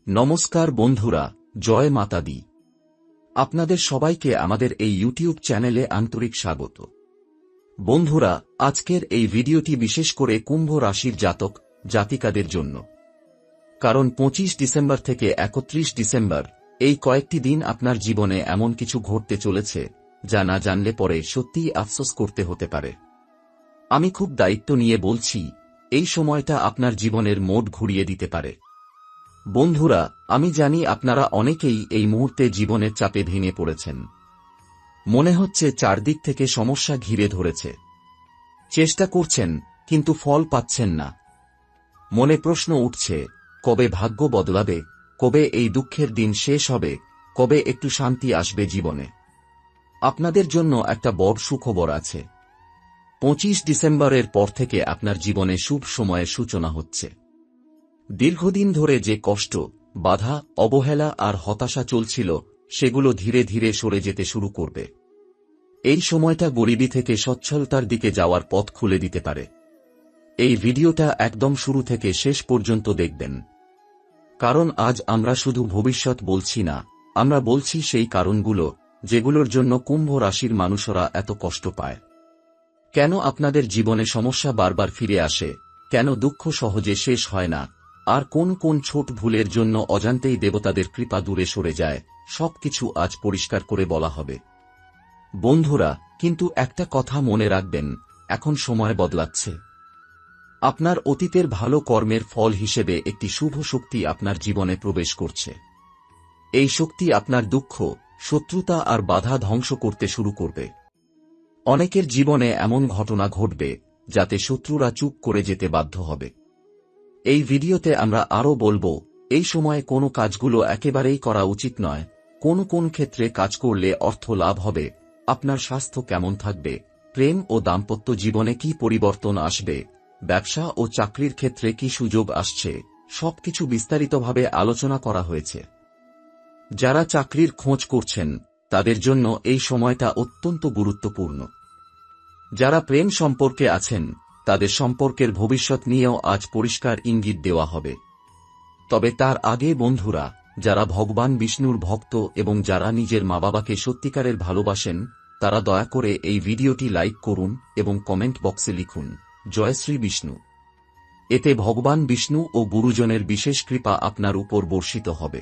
নমস্কার বন্ধুরা, জয় মাতা দি। আপনাদের সবাইকে আমাদের এই ইউটিউব চ্যানেলে আন্তরিক স্বাগত। বন্ধুরা, আজকের এই ভিডিওটি বিশেষ করে কুম্ভ রাশির জাতক জাতিকাদের জন্য। কারণ 25 ডিসেম্বর থেকে 31 ডিসেম্বর এই কয়েকটি দিন আপনার জীবনে এমন কিছু ঘটতে চলেছে যা না জানলে পরে সত্যিই আফসোস করতে হতে পারে। আমি খুব দায়িত্ব নিয়ে বলছি, এই সময়টা আপনার জীবনের মোড় ঘুরিয়ে দিতে পারে। বন্ধুরা, আমি জানি আপনারা অনেকেই এই মুহূর্তে জীবনের চাপে ভেঙে পড়েছেন। মনে হচ্ছে চারদিক থেকে সমস্যা ঘিরে ধরেছে। চেষ্টা করছেন কিন্তু ফল পাচ্ছেন না। মনে প্রশ্ন উঠছে, কবে ভাগ্য বদলাবে, কবে এই দুঃখের দিন শেষ হবে, কবে একটু শান্তি আসবে জীবনে। আপনাদের জন্য একটা বড় সুখবর আছে। 25 ডিসেম্বরের পর থেকে আপনার জীবনে শুভ সময়ের সূচনা হচ্ছে। দীর্ঘদিন ধরে যে কষ্ট, বাধা, অবহেলা আর হতাশা চলছিল সেগুলো ধীরে ধীরে সরে যেতে শুরু করবে। এই সময়টা গরিবী থেকে সচ্ছলতার দিকে যাওয়ার পথ খুলে দিতে পারে। এই ভিডিওটা একদম শুরু থেকে শেষ পর্যন্ত দেখবেন। কারণ আজ আমরা শুধু ভবিষ্যৎ বলছি না, আমরা বলছি সেই কারণগুলো যেগুলোর জন্য কুম্ভ রাশির মানুষরা এত কষ্ট পায়। কেন আপনাদের জীবনে সমস্যা বারবার ফিরে আসে, কেন দুঃখ সহজে শেষ হয় না, আর কোন কোন ছোট ভুলের জন্য অজান্তেই দেবতাদের কৃপা দূরে সরে যায়, সবকিছু আজ পরিষ্কার করে বলা হবে। বন্ধুরা, কিন্তু একটা কথা মনে রাখবেন, এখন সময় বদলাচ্ছে। আপনার অতীতের ভালো কর্মের ফল হিসেবে একটি শুভ শক্তি আপনার জীবনে প্রবেশ করছে। এই শক্তি আপনার দুঃখ, শত্রুতা আর বাধা ধ্বংস করতে শুরু করবে। অনেকের জীবনে এমন ঘটনা ঘটবে যাতে শত্রুরা চুপ করে যেতে বাধ্য হবে। এই ভিডিওতে আমরা আরও বলবো, এই সময়ে কোন কাজগুলো একেবারেই করা উচিত নয়, কোন কোন ক্ষেত্রে কাজ করলে অর্থ লাভ হবে, আপনার স্বাস্থ্য কেমন থাকবে, প্রেম ও দাম্পত্য জীবনে কি পরিবর্তন আসবে, ব্যবসা ও চাকরির ক্ষেত্রে কি সুযোগ আসছে, সবকিছু বিস্তারিতভাবে আলোচনা করা হয়েছে। যারা চাকরির খোঁজ করছেন তাদের জন্য এই সময়টা অত্যন্ত গুরুত্বপূর্ণ। যারা প্রেম সম্পর্কে আছেন তাদের সম্পর্কের ভবিষ্যৎ নিয়েও আজ পরিষ্কার ইঙ্গিত দেওয়া হবে। তবে তার আগে বন্ধুরা, যারা ভগবান বিষ্ণুর ভক্ত এবং যারা নিজের মা বাবাকে সত্যিকারের ভালোবাসেন, তারা দয়া করে এই ভিডিওটি লাইক করুন এবং কমেন্ট বক্সে লিখুন, জয় শ্রী বিষ্ণু। এতে ভগবান বিষ্ণু ও গুরুজনের বিশেষ কৃপা আপনার উপর বর্ষিত হবে।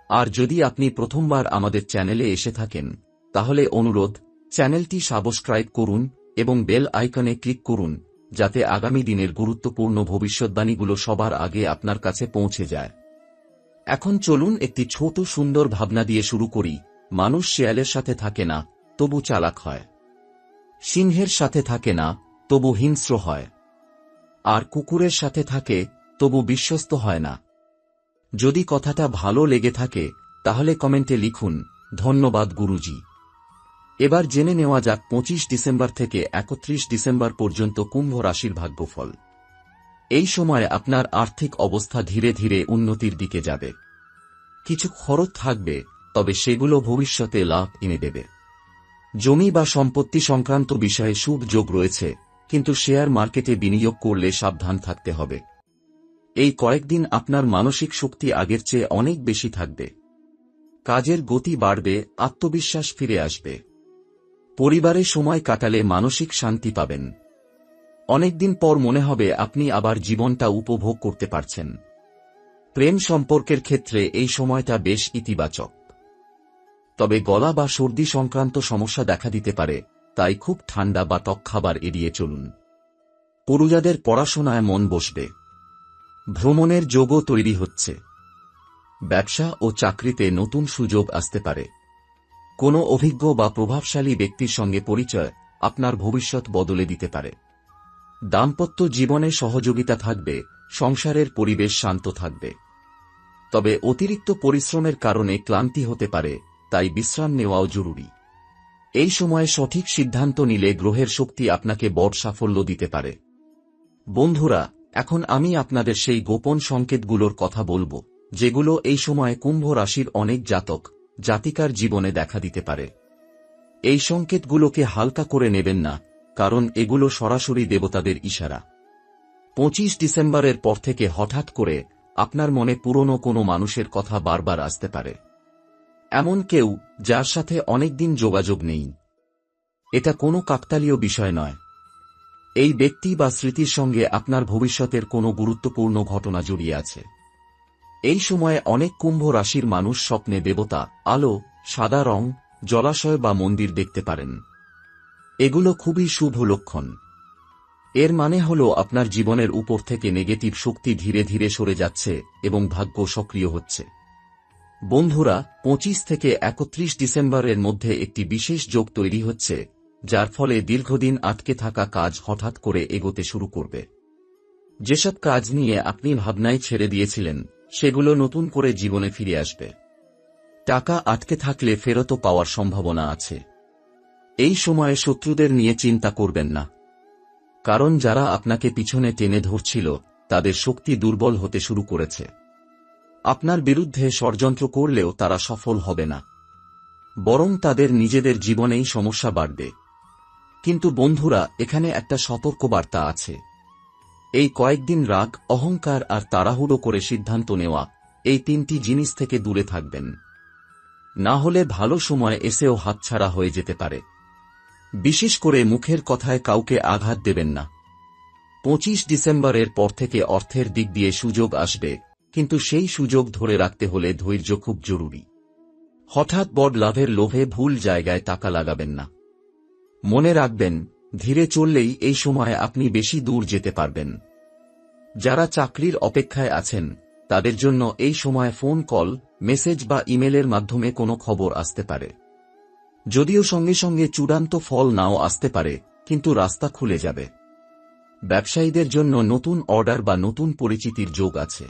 আর যদি আপনি প্রথমবার আমাদের চ্যানেলে এসে থাকেন, তাহলে অনুরোধ, চ্যানেলটি সাবস্ক্রাইব করুন এবং বেল আইকনে ক্লিক করুন, যাতে আগামী দিনের গুরুত্বপূর্ণ ভবিষ্যদ্বাণীগুলো সবার আগে আপনার কাছে পৌঁছে যায়। এখন চলুন একটি ছোট সুন্দর ভাবনা দিয়ে শুরু করি। মানুষ শেয়ালের সাথে থাকে না, তবু চালাক হয়। সিংহের সাথে থাকে না, তবু হিংস্র হয়। আর কুকুরের সাথে থাকে, তবু বিশ্বস্ত হয় না। যদি কথাটা ভালো লেগে থাকে তাহলে কমেন্টে লিখুন, ধন্যবাদ গুরুজি। এবার জেনে নেওয়া যাক 25 ডিসেম্বর থেকে 31 ডিসেম্বর পর্যন্ত কুম্ভ রাশির ভাগ্যফল। এই সময় আপনার আর্থিক অবস্থা ধীরে ধীরে উন্নতির দিকে যাবে। কিছু খরচ থাকবে, তবে সেগুলো ভবিষ্যতে লাভ এনে দেবে। জমি বা সম্পত্তি সংক্রান্ত বিষয়ে শুভ যোগ রয়েছে, কিন্তু শেয়ার মার্কেটে বিনিয়োগ করলে সাবধান থাকতে হবে। এই কয়েকদিন আপনার মানসিক শক্তি আগের চেয়ে অনেক বেশি থাকবে। কাজের গতি বাড়বে, আত্মবিশ্বাস ফিরে আসবে। পরিবারে সময় কাটালে মানসিক শান্তি পাবেন। অনেকদিন পর মনে হবে আপনি আবার জীবনটা উপভোগ করতে পারছেন। প্রেম সম্পর্কের ক্ষেত্রে এই সময়টা বেশ ইতিবাচক। তবে গলা বা সর্দি সংক্রান্ত সমস্যা দেখা দিতে পারে, তাই খুব ঠান্ডা বা টক খাবার এড়িয়ে চলুন। তরুণদের পড়াশোনায় মন বসবে। ভ্রমণের যোগও তৈরি হচ্ছে। ব্যবসা ও চাকরিতে নতুন সুযোগ আসতে পারে। কোনো অভিজ্ঞ বা প্রভাবশালী ব্যক্তির সঙ্গে পরিচয় আপনার ভবিষ্যৎ বদলে দিতে পারে। দাম্পত্য জীবনে সহযোগিতা থাকবে, সংসারের পরিবেশ শান্ত থাকবে। তবে অতিরিক্ত পরিশ্রমের কারণে ক্লান্তি হতে পারে, তাই বিশ্রাম নেওয়াও জরুরি। এই সময়ে সঠিক সিদ্ধান্ত নিলে গ্রহের শক্তি আপনাকে বড় সাফল্য দিতে পারে। বন্ধুরা, এখন আমি আপনাদের সেই গোপন সংকেতগুলোর কথা বলবো, যেগুলো এই সময়ে কুম্ভ রাশির অনেক জাতক জাতিকার জীবনে দেখা দিতে পারে। এই সংকেতগুলোকে হালকা করে নেবেন না, কারণ এগুলো সরাসরি দেবতাদের ইশারা। 25 ডিসেম্বরের পর থেকে হঠাৎ করে আপনার মনে পুরনো কোনো মানুষের কথা বারবার আসতে পারে। এমন কেউ যার সাথে অনেকদিন যোগাযোগ নেই। এটা কোনো কাকতালীয় বিষয় নয়। এই ব্যক্তি বা স্মৃতির সঙ্গে আপনার ভবিষ্যতের কোনো গুরুত্বপূর্ণ ঘটনা জড়িয়ে আছে। এই সময়ে অনেক কুম্ভ রাশির মানুষ স্বপ্নে দেবতা, আলো, সাদা রং, জলাশয় বা মন্দির দেখতে পারেন। এগুলো খুবই শুভ লক্ষণ। এর মানে হল আপনার জীবনের উপর থেকে নেগেটিভ শক্তি ধীরে ধীরে সরে যাচ্ছে এবং ভাগ্য সক্রিয় হচ্ছে। বন্ধুরা, 25 থেকে 31 ডিসেম্বরের মধ্যে একটি বিশেষ যোগ তৈরি হচ্ছে, যার ফলে দীর্ঘদিন আটকে থাকা কাজ হঠাৎ করে এগোতে শুরু করবে। যেসব কাজ নিয়ে আপনি ভাবনায় ছেড়ে দিয়েছিলেন, সেগুলো নতুন করে জীবনে ফিরে আসবে। টাকা আটকে থাকলে ফেরতও পাওয়ার সম্ভাবনা আছে। এই সময়ে শত্রুদের নিয়ে চিন্তা করবেন না, কারণ যারা আপনাকে পিছনে টেনে ধরছিল তাদের শক্তি দুর্বল হতে শুরু করেছে। আপনার বিরুদ্ধে ষড়যন্ত্র করলেও তারা সফল হবে না, বরং তাদের নিজেদের জীবনেই সমস্যা বাড়বে। কিন্তু বন্ধুরা, এখানে একটা সতর্কবার্তা আছে। এই কয়েকদিন রাগ, অহংকার আর তাড়াহুড়ো করে সিদ্ধান্ত নেওয়া, এই তিনটি জিনিস থেকে দূরে থাকবেন। না হলে ভালো সময় এসেও হাতছাড়া হয়ে যেতে পারে। বিশেষ করে মুখের কথায় কাউকে আঘাত দেবেন না। 25 ডিসেম্বরের পর থেকে অর্থের দিক দিয়ে সুযোগ আসবে, কিন্তু সেই সুযোগ ধরে রাখতে হলে ধৈর্য খুব জরুরি। হঠাৎ বড় লাভের লোভে ভুল জায়গায় টাকা লাগাবেন না। মনে রাখবেন, ধীরে চললেই এই সময়ে আপনি বেশি দূর যেতে পারবেন। যারা চাকরির অপেক্ষায় আছেন, তাদের জন্য এই সময় ফোন কল, মেসেজ বা ইমেলের মাধ্যমে কোনো খবর আসতে পারে। যদিও সঙ্গে সঙ্গে চূড়ান্ত ফল নাও আসতে পারে, কিন্তু রাস্তা খুলে যাবে। ব্যবসায়ীদের জন্য নতুন অর্ডার বা নতুন পরিচিতির যোগ আছে।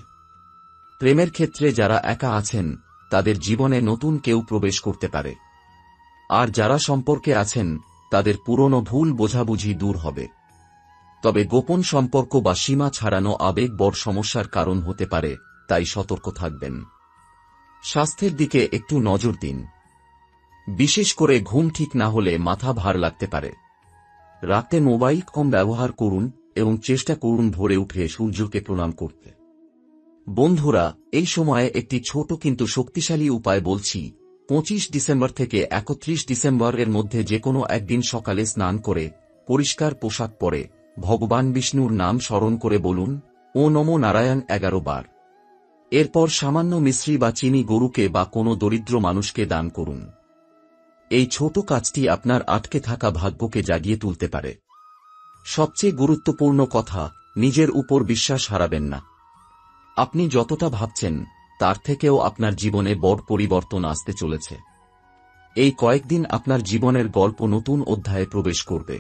প্রেমের ক্ষেত্রে যারা একা আছেন, তাদের জীবনে নতুন কেউ প্রবেশ করতে পারে। আর যারা সম্পর্কে আছেন, তাদের পুরনো ভুল বোঝাবুঝি দূর হবে। তবে গোপন সম্পর্ক বা সীমা ছাড়ানো আবেগ বড় সমস্যার কারণ হতে পারে, তাই সতর্ক থাকবেন। স্বাস্থ্যের দিকে একটু নজর দিন। বিশেষ করে ঘুম ঠিক না হলে মাথা ভার লাগতে পারে। রাতে মোবাইল কম ব্যবহার করুন এবং চেষ্টা করুন ভোরে উঠে সূর্যকে প্রণাম করতে। বন্ধুরা, এই সময়ে একটি ছোট কিন্তু শক্তিশালী উপায় বলছি। 25 ডিসেম্বর থেকে 31 ডিসেম্বরের মধ্যে যে কোনো একদিন সকালে স্নান করে পরিষ্কার পোশাক পরে ভগবান বিষ্ণুর নাম স্মরণ করে বলুন, ও নমো নারায়ণ 11 বার। এরপর সামান্য মিশ্রি বা চিনি গরুকে বা কোনো দরিদ্র মানুষকে দান করুন। এই ছোট কাজটি আপনার আটকে থাকা ভাগ্যকে জাগিয়ে তুলতে পারে। সবচেয়ে গুরুত্বপূর্ণ কথা, নিজের উপর বিশ্বাস হারাবেন না। আপনি যতটা ভাবছেন, তার থেকেও আপনার জীবনে বড় পরিবর্তন আসতে চলেছে। এই কয়েকদিন আপনার জীবনের গল্প নতুন অধ্যায়ে প্রবেশ করবে।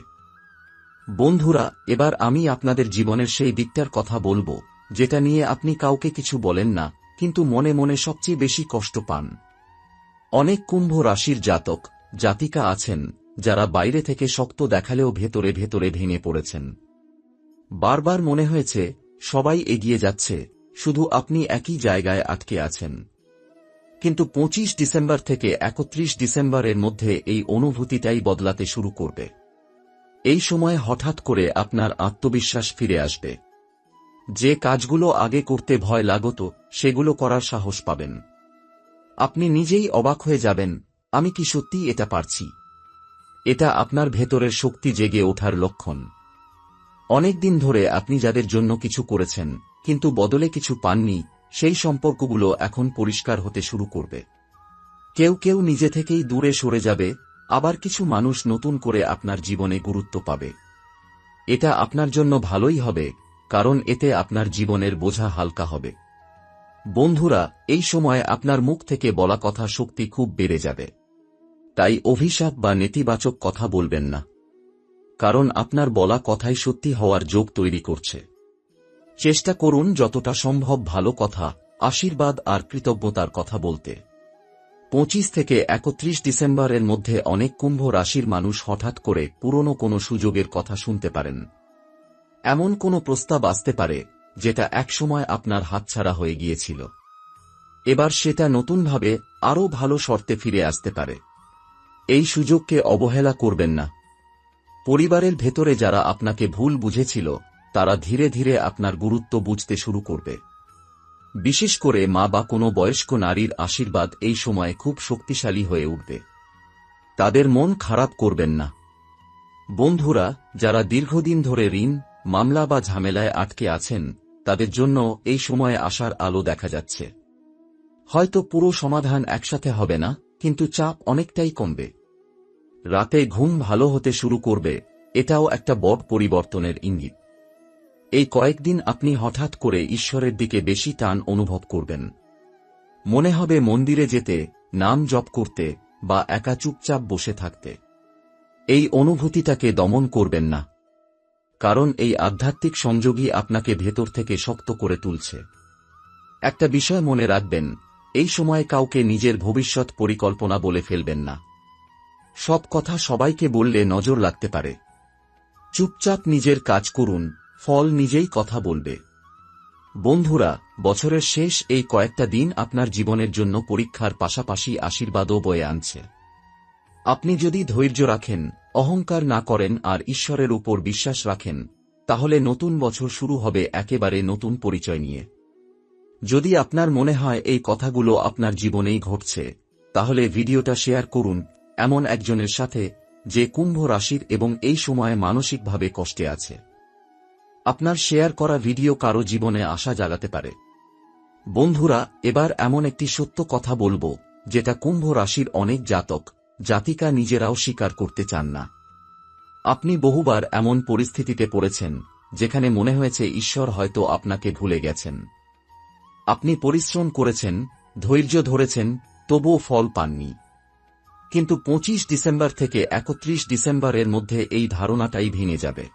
বন্ধুরা, এবার আমি আপনাদের জীবনের সেই দিকটার কথা বলবো, যেটা নিয়ে আপনি কাউকে কিছু বলেন না, কিন্তু মনে মনে সবচেয়ে বেশি কষ্ট পান। অনেক কুম্ভ রাশির জাতক জাতিকা আছেন, যারা বাইরে থেকে শক্ত দেখালেও ভেতরে ভেতরে ভেঙে পড়েছেন। বারবার মনে হয়েছে সবাই এগিয়ে যাচ্ছে, শুধু আপনি একই জায়গায় আটকে আছেন। কিন্তু 25 ডিসেম্বর থেকে 31 ডিসেম্বরের মধ্যে এই অনুভূতিটাই বদলাতে শুরু করবে। এই সময় হঠাৎ করে আপনার আত্মবিশ্বাস ফিরে আসবে। যে কাজগুলো আগে করতে ভয় লাগত, সেগুলো করার সাহস পাবেন। আপনি নিজেই অবাক হয়ে যাবেন, আমি কি সত্যি এটা পারছি? এটা আপনার ভেতরের শক্তি জেগে ওঠার লক্ষণ। অনেকদিন ধরে আপনি যাদের জন্য কিছু করেছেন, কিন্তু বদলে কিছু পাননি, সেই সম্পর্কগুলো এখন পরিষ্কার হতে শুরু করবে। কেউ কেউ নিজে থেকেই দূরে সরে যাবে, আবার কিছু মানুষ নতুন করে আপনার জীবনে গুরুত্ব পাবে। এটা আপনার জন্য ভালোই হবে, কারণ এতে আপনার জীবনের বোঝা হালকা হবে। বন্ধুরা, এই সময় আপনার মুখ থেকে বলা কথা শক্তি খুব বেড়ে যাবে। তাই অভিশাপ বা নেতিবাচক কথা বলবেন না, কারণ আপনার বলা কথাই সত্যি হওয়ার যোগ তৈরি করছে। চেষ্টা করুন যতটা সম্ভব ভালো কথা, আশীর্বাদ আর কৃতজ্ঞতার কথা বলতে। 25 থেকে 31 ডিসেম্বরের মধ্যে অনেক কুম্ভ রাশির মানুষ হঠাৎ করে পুরনো কোনো সুযোগের কথা শুনতে পারেন। এমন কোনো প্রস্তাব আসতে পারে, যেটা একসময় আপনার হাতছাড়া হয়ে গিয়েছিল। এবার সেটা নতুনভাবে আরও ভালো শর্তে ফিরে আসতে পারে। এই সুযোগকে অবহেলা করবেন না। পরিবারের ভেতরে যারা আপনাকে ভুল বুঝেছিল, তারা ধীরে ধীরে আপনার গুরুত্ব বুঝতে শুরু করবে। বিশেষ করে মা বা কোনো বয়স্ক নারীর আশীর্বাদ এই সময়ে খুব শক্তিশালী হয়ে উঠবে। তাদের মন খারাপ করবেন না। বন্ধুরা, যারা দীর্ঘদিন ধরে ঋণ, মামলা বা ঝামেলায় আটকে আছেন, তাদের জন্য এই সময়ে আশার আলো দেখা যাচ্ছে। হয়তো পুরো সমাধান একসাথে হবে না, কিন্তু চাপ অনেকটাই কমবে। রাতে ঘুম ভালো হতে শুরু করবে, এটাও একটা বড় পরিবর্তনের ইঙ্গিত। এই কয়েকদিন আপনি হঠাৎ করে ঈশ্বরের দিকে বেশি টান অনুভব করবেন। মনে হবে মন্দিরে যেতে, নাম জপ করতে বা একা চুপচাপ বসে থাকতে। এই অনুভূতিটাকে দমন করবেন না, কারণ এই আধ্যাত্মিক সংযোগই আপনাকে ভেতর থেকে শক্ত করে তুলছে। একটা বিষয় মনে রাখবেন, এই সময় কাউকে নিজের ভবিষ্যৎ পরিকল্পনা বলে ফেলবেন না। সব কথা সবাইকে বললে নজর লাগতে পারে। চুপচাপ নিজের কাজ করুন, ফল নিজেই কথা বলবে। বন্ধুরা, বছরের শেষ এই কয়েকটা দিন আপনার জীবনের জন্য পরীক্ষার পাশাপাশি আশীর্বাদও বয়ে আনছে। আপনি যদি ধৈর্য রাখেন, অহংকার না করেন আর ঈশ্বরের উপর বিশ্বাস রাখেন, তাহলে নতুন বছর শুরু হবে একেবারে নতুন পরিচয় নিয়ে। যদি আপনার মনে হয় এই কথাগুলো আপনার জীবনেই ঘটছে, তাহলে ভিডিওটা শেয়ার করুন এমন একজনের সাথে যে কুম্ভ রাশির এবং এই সময়ে মানসিকভাবে কষ্টে আছে। আপনার শেয়ার করা ভিডিও কারো জীবনে আশা জাগাতে পারে। বন্ধুরা, এবার এমন একটি সত্য কথা বলবো, যেটা কুম্ভ রাশির অনেক জাতক জাতিকা নিজেরাও স্বীকার করতে চান না। আপনি বহুবার এমন পরিস্থিতিতে পড়েছেন যেখানে মনে হয়েছে ঈশ্বর হয়তো আপনাকে ভুলে গেছেন। আপনি পরিশ্রম করেছেন, ধৈর্য ধরেছেন, তবুও ফল পাননি। কিন্তু 25 ডিসেম্বর থেকে 31 ডিসেম্বরের মধ্যে এই ধারণাটাই ভেঙে যাবে।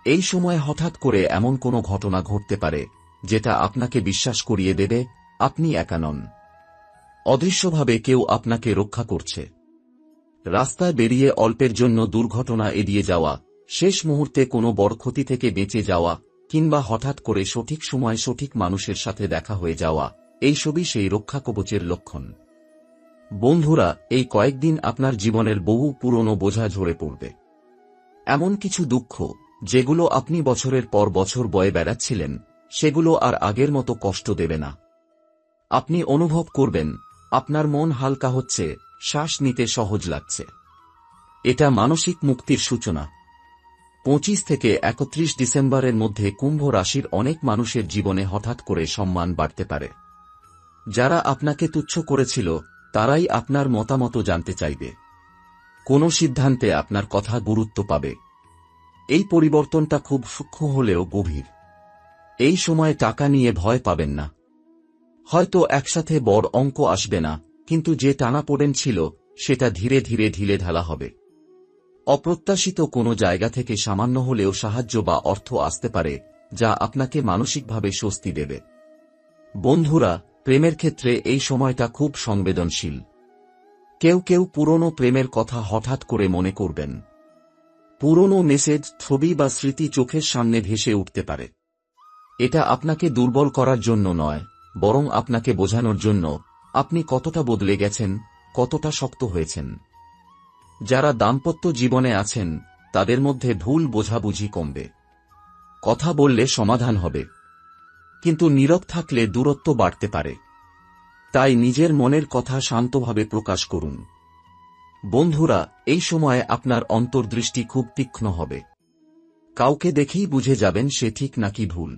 এই সময় হঠাৎ করে এমন কোনো ঘটনা ঘটতে পারে যেটা আপনাকে বিশ্বাস করিয়ে দেবে আপনি একা নন। অদৃশ্যভাবে কেউ আপনাকে রক্ষা করছে। রাস্তায় বেরিয়ে অল্পের জন্য দুর্ঘটনা এড়িয়ে যাওয়া, শেষ মুহূর্তে কোনো বড় ক্ষতি থেকে বেঁচে যাওয়া, কিংবা হঠাৎ করে সঠিক সময় সঠিক মানুষের সাথে দেখা হয়ে যাওয়া, এইসবই সেই রক্ষা কবচের লক্ষণ। বন্ধুরা, এই কয়েকদিন আপনার জীবনের বহু পুরনো বোঝা ঝরে পড়বে। এমন কিছু দুঃখ যেগুলো আপনি বছরের পর বছর বয়ে বেড়াচ্ছিলেন, সেগুলো আর আগের মতো কষ্ট দেবে না। আপনি অনুভব করবেন আপনার মন হালকা হচ্ছে, শ্বাস নিতে সহজ লাগছে। এটা মানসিক মুক্তির সূচনা। 25 থেকে 31 ডিসেম্বরের মধ্যে কুম্ভ রাশির অনেক মানুষের জীবনে হঠাৎ করে সম্মান বাড়তে পারে। যারা আপনাকে তুচ্ছ করেছিল, তারাই আপনার মতামত জানতে চাইবে। কোনো সিদ্ধান্তে আপনার কথা গুরুত্ব পাবে। এই পরিবর্তনটা খুব সূক্ষ্ম হলেও গভীর। এই সময় টাকা নিয়ে ভয় পাবেন না। হয়তো একসাথে বড় অঙ্ক আসবে না, কিন্তু যে টানাপোড়েন ছিল সেটা ধীরে ধীরে ঢিলেঢালা হবে। অপ্রত্যাশিত কোনো জায়গা থেকে সামান্য হলেও সাহায্য বা অর্থ আসতে পারে, যা আপনাকে মানসিকভাবে স্বস্তি দেবে। বন্ধুরা, প্রেমের ক্ষেত্রে এই সময়টা খুব সংবেদনশীল। কেউ কেউ পুরনো প্রেমের কথা হঠাৎ করে মনে করবেন। পুরনো মেসেজ, ছবি বা স্মৃতি চোখের সামনে ভেসে উঠতে পারে। এটা আপনাকে দুর্বল করার জন্য নয়, বরং আপনাকে বোঝানোর জন্য আপনি কতটা বদলে গেছেন, কতটা শক্ত হয়েছেন। যারা দাম্পত্য জীবনে আছেন, তাদের মধ্যে ভুল বোঝাবুঝি কমবে। কথা বললে সমাধান হবে, কিন্তু নীরব থাকলে দূরত্ব বাড়তে পারে। তাই নিজের মনের কথা শান্তভাবে প্রকাশ করুন। বন্ধুরা, এই সময়ে আপনার অন্তর্দৃষ্টি খুব তীক্ষ্ণ হবে। কাউকে দেখেই বুঝে যাবেন সে ঠিক নাকি ভুল।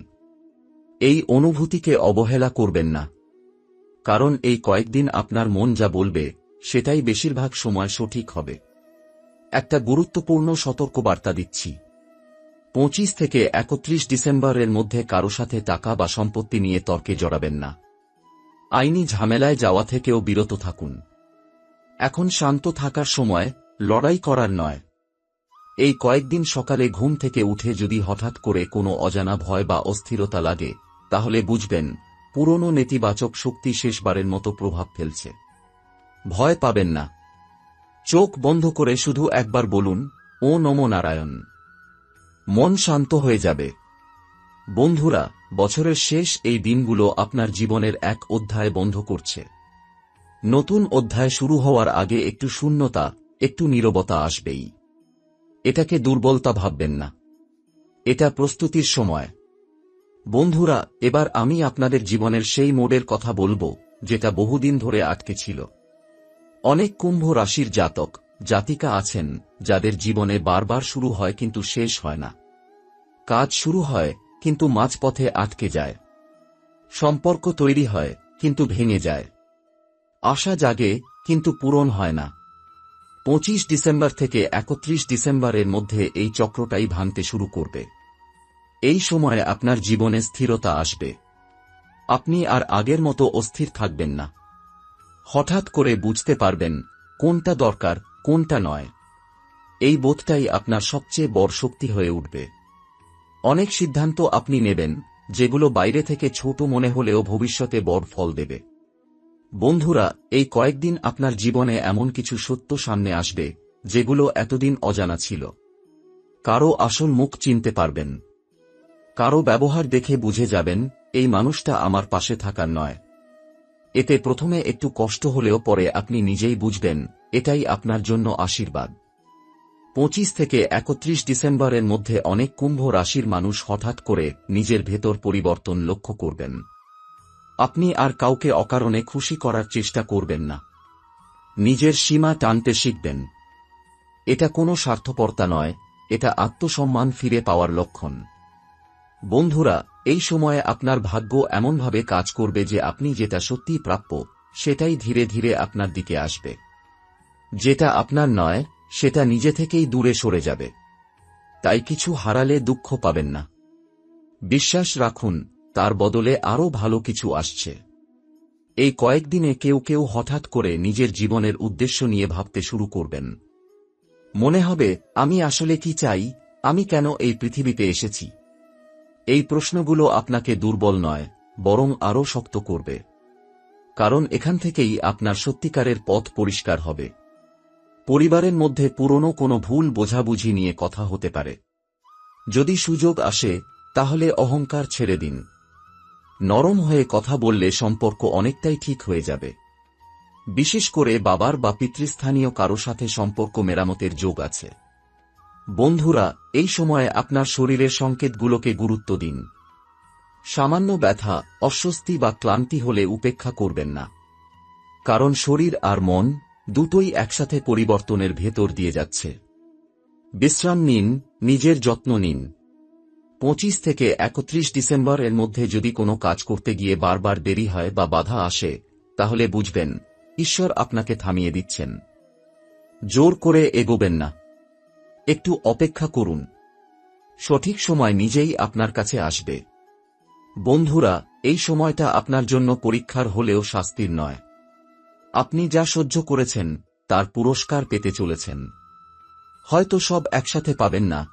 এই অনুভূতিকে অবহেলা করবেন না, কারণ এই কয়েকদিন আপনার মন যা বলবে সেটাই বেশিরভাগ সময় সঠিক হবে। একটা গুরুত্বপূর্ণ সতর্কবার্তা দিচ্ছি। 25 থেকে 31 ডিসেম্বরের মধ্যে কারো সাথে টাকা বা সম্পত্তি নিয়ে তর্কে জড়াবেন না। আইনি ঝামেলায় যাওয়া থেকেও বিরত থাকুন। এখন শান্ত থাকার সময়, লড়াই করার নয়। এই কয়েকদিন সকালে ঘুম থেকে উঠে যদি হঠাৎ করে কোনো অজানা ভয় বা অস্থিরতা লাগে, তাহলে বুঝবেন পুরনো নেতিবাচক শক্তি শেষবারের মতো প্রভাব ফেলছে। ভয় পাবেন না। চোখ বন্ধ করে শুধু একবার বলুন, ও নমো নারায়ণ। মন শান্ত হয়ে যাবে। বন্ধুরা, বছরের শেষ এই দিনগুলো আপনার জীবনের এক অধ্যায় বন্ধ করছে। নতুন অধ্যায় শুরু হওয়ার আগে একটু শূন্যতা, একটু নীরবতা আসবেই। এটাকে দুর্বলতা ভাববেন না। এটা প্রস্তুতির সময়। বন্ধুরা, এবার আমি আপনাদের জীবনের সেই মোড়ের কথা বলবো যেটা বহুদিন ধরে আটকে ছিল। অনেক কুম্ভ রাশির জাতক জাতিকা আছেন যাদের জীবনে বারবার শুরু হয় কিন্তু শেষ হয় না। কাজ শুরু হয় কিন্তু মাঝপথে আটকে যায়। সম্পর্ক তৈরি হয় কিন্তু ভেঙে যায়। আশা জাগে কিন্তু পূরণ হয় না। 25 ডিসেম্বর থেকে 31 ডিসেম্বরের মধ্যে এই চক্রটাই ভাঙতে শুরু করবে। এই সময়ে আপনার জীবনে স্থিরতা আসবে। আপনি আর আগের মতো অস্থির থাকবেন না। হঠাৎ করে বুঝতে পারবেন কোনটা দরকার কোনটা নয়। এই বোধটাই আপনার সবচেয়ে বড় শক্তি হয়ে উঠবে। অনেক সিদ্ধান্ত আপনি নেবেন যেগুলো বাইরে থেকে ছোট মনে হলেও ভবিষ্যতে বড় ফল দেবে। বন্ধুরা, এই কয়েকদিন আপনার জীবনে এমন কিছু সত্য সামনে আসবে যেগুলো এতদিন অজানা ছিল। কারো আসল মুখ চিনতে পারবেন। কারো ব্যবহার দেখে বুঝে যাবেন এই মানুষটা আমার পাশে থাকার নয়। এতে প্রথমে একটু কষ্ট হলেও পরে আপনি নিজেই বুঝবেন এটাই আপনার জন্য আশীর্বাদ। 25 থেকে 31 ডিসেম্বরের মধ্যে অনেক কুম্ভ রাশির মানুষ হঠাৎ করে নিজের ভেতর পরিবর্তন লক্ষ্য করবেন। আপনি আর কাউকে অকারণে খুশি করার চেষ্টা করবেন না। নিজের সীমা টানতে শিখবেন। এটা কোনো স্বার্থপরতা নয়, এটা আত্মসম্মান ফিরে পাওয়ার লক্ষণ। বন্ধুরা, এই সময়ে আপনার ভাগ্য এমনভাবে কাজ করবে যে আপনি যেটা সত্যিই প্রাপ্য সেটাই ধীরে ধীরে আপনার দিকে আসবে। যেটা আপনার নয় সেটা নিজে থেকেই দূরে সরে যাবে। তাই কিছু হারালে দুঃখ পাবেন না। বিশ্বাস রাখুন, তার বদলে আরও ভালো কিছু আসছে। এই কয়েকদিনে কেউ কেউ হঠাৎ করে নিজের জীবনের উদ্দেশ্য নিয়ে ভাবতে শুরু করবেন। মনে হবে, আমি আসলে কি চাই, আমি কেন এই পৃথিবীতে এসেছি? এই প্রশ্নগুলো আপনাকে দুর্বল নয়, বরং আরও শক্ত করবে। কারণ এখান থেকেই আপনার সত্যিকারের পথ পরিষ্কার হবে। পরিবারের মধ্যে পুরনো কোনো ভুল বোঝাবুঝি নিয়ে কথা হতে পারে। যদি সুযোগ আসে তাহলে অহংকার ছেড়ে দিন। নরম হয়ে কথা বললে সম্পর্ক অনেকটাই ঠিক হয়ে যাবে। বিশেষ করে বাবার বা পিতৃস্থানীয় কারো সাথে সম্পর্ক মেরামতের যোগ আছে। বন্ধুরা, এই সময়ে আপনার শরীরের সংকেতগুলোকে গুরুত্ব দিন। সামান্য ব্যথা, অস্বস্তি বা ক্লান্তি হলে উপেক্ষা করবেন না। কারণ শরীর আর মন দুটোই একসাথে পরিবর্তনের ভেতর দিয়ে যাচ্ছে। বিশ্রাম নিন, নিজের যত্ন নিন। 25 থেকে 31 ডিসেম্বর এর মধ্যে যদি কোনো কাজ করতে গিয়ে বারবার দেরি হয় বা বাধা আসে, তাহলে বুঝবেন ঈশ্বর আপনাকে থামিয়ে দিচ্ছেন। জোর করে এগোবেন না। একটু অপেক্ষা করুন। সঠিক সময় নিজেই আপনার কাছে আসবে। বন্ধুরা, এই সময়টা আপনার জন্য পরীক্ষার হলেও শাস্তির নয়। আপনি যা সহ্য করেছেন তার পুরস্কার পেতে চলেছেন। হয়তো সব একসাথে পাবেন না,